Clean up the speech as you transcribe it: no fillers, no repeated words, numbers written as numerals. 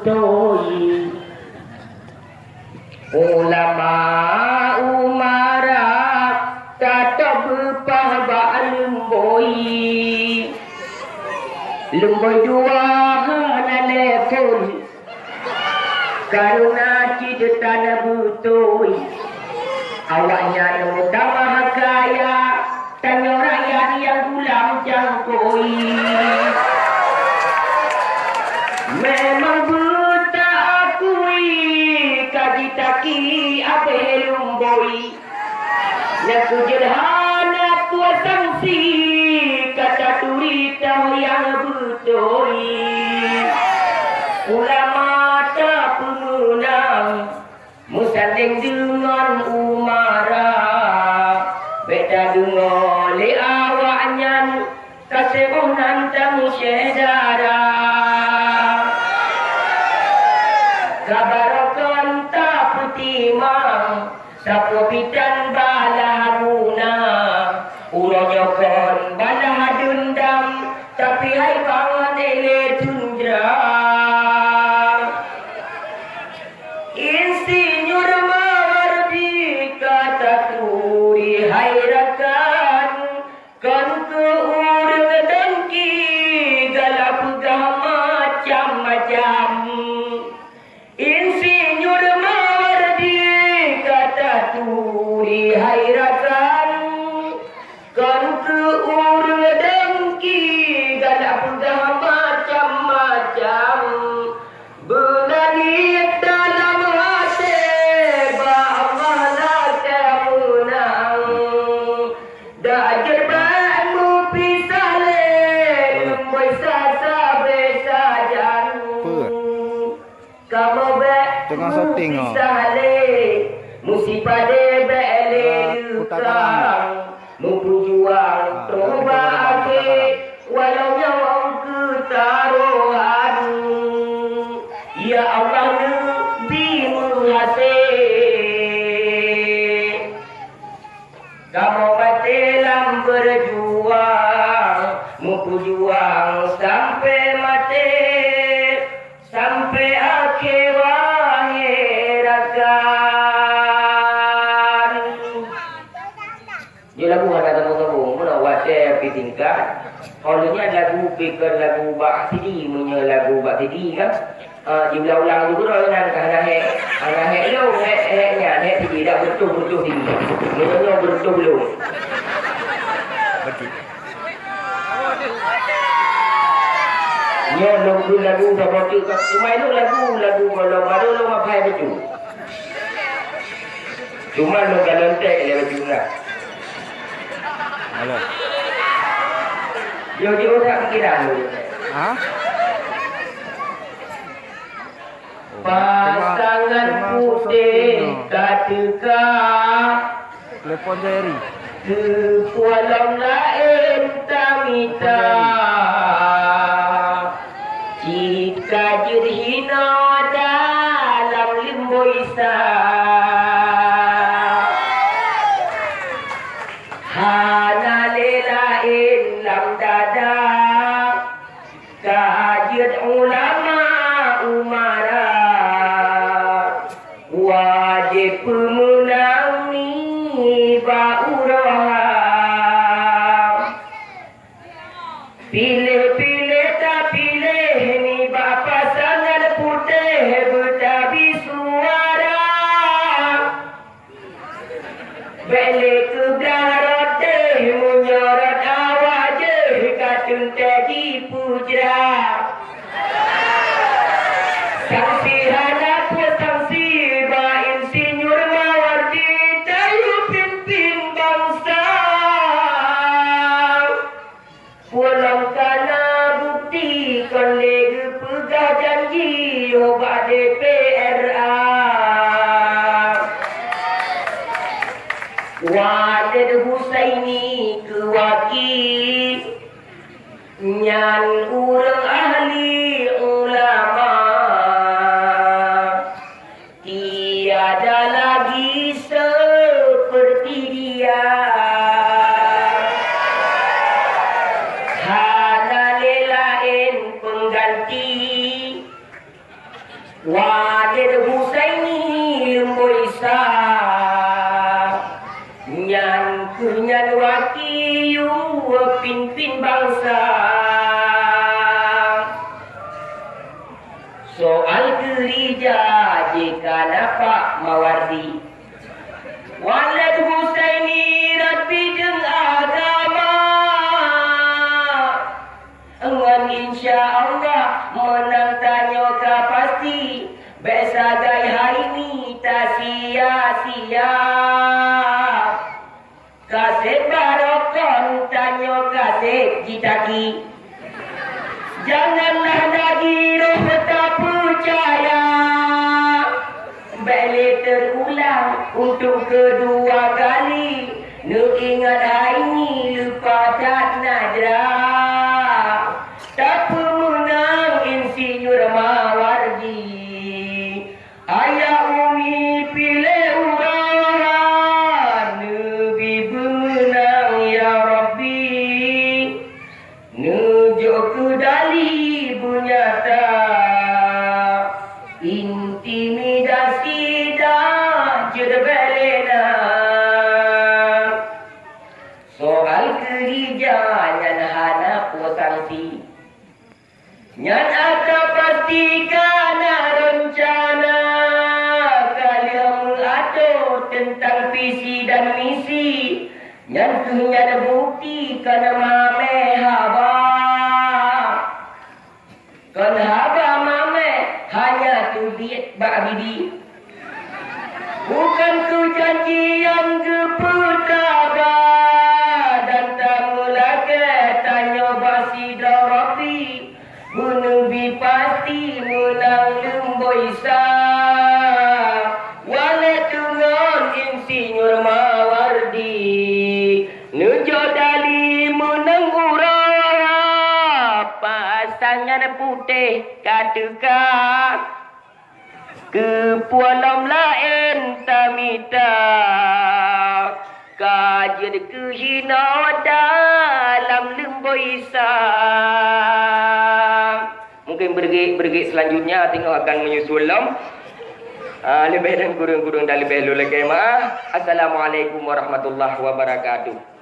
butoi ulama umara tatap pahba lemboi lemboi dua hanalekun karuna cidetan butoi awaknya nota mahakaya tanya rakyat yang gulam jangkoi memang buta akui kaji taki abe lumboi naku jelhana tua sangsi kata turita yang butoi ulama tak pemenang musanding dengan umara beda dengan le awaknya kasehonan tamu syedara kabarokan tak putimang sapopitan balaharuna uronyokon balahadundam tapi hai pangan ele tundra insinyur mardi kata turi hairakan kan ke urang dengki galap macam-macam insinyur mardi kata turi hairakan kan ke urang dengki galap macam-macam benani dalam hati ba'amalah kemunang dajar ba'mu pisale lemboi sasa besajan kamu tengah syuting pisale musibade bele lukang mempujuang troba ake walau nyawa ketaruhan ya Allah Nabi menghasih kamu dalam berjuang mempujuang sampai mati sampai akhir akhirakan dia lagu ada temu-temu mana WhatsApp di tingkat Orangnya lagu pikir lagu bak sidi punya lagu bak sidi kan. Diulang-ulang dulu dengan anak lo heknya hek sidi dah betul-betul sini. Menyonya betul belum. Betul. Nya lagu seperti cuma itu lagu kalau baru lo ngapai betul. Cuma lo galantek le betul lah. Halo. Yo di otak pikiran lu. Hah? Pasangan putih katika telepon Jerry. Kepualang lain tamita jika jirhina dalam limbo isa hana lelain lam dada kahajir ulama umara wajib pemenang ni ba'urah pilih-pilih tak pilih ni pasangan putih bertabi suara balik ke darat menyorot awak je katun tadi pujra sanksi hadap sanksi ba insinyur mawardi tayu pimpin bangsa pulang kana bukti kon leg pegah janji obat DPRA Walid Husaini kewakil nyan urang ahli ulama tiada lagi seperti dia hana lelain pengganti Walid Husaini Moisa Nyan kunyan wakiyu pimpin bangsa. Soal gereja jika dapat mawardi Walid Husaini rapi jeng agama Engan insya Allah menang tanya ka pasti Besagai hari ni tak sia-sia Kasih barokon tanya kasih jitaki Janganlah lagi roh tak percaya Balik terulang untuk kedua kali Nak ingat hari ni lupa tak nadrah Tak pemenang insinyur Mawardi Ayah Umi pilih urahan Nabi benang ya Rabbi Nujuk kedali bunyata Intimidasi dah jerbelena Soal gereja nyan hana posangsi Nyan ada pastikan rencana Kalian mengatur tentang visi dan misi Nyan ada bukti kana mame haba Kan haba mame hanya tu biit bak bibi Bukan tu janji yang kepertaba Dan tak melaka tanya basi darabi Menubi pasti menang lemboisa Wala tungon insinyur Mawardi Nujo dali menang urap Pasangan putih katakan Kepualam lain tamita Kajian kehina dalam lemboisa Mungkin bergig selanjutnya tengok akan menyusul lebih dan kurang-kurang dan lebih lagi maaf. Assalamualaikum warahmatullahi wabarakatuh.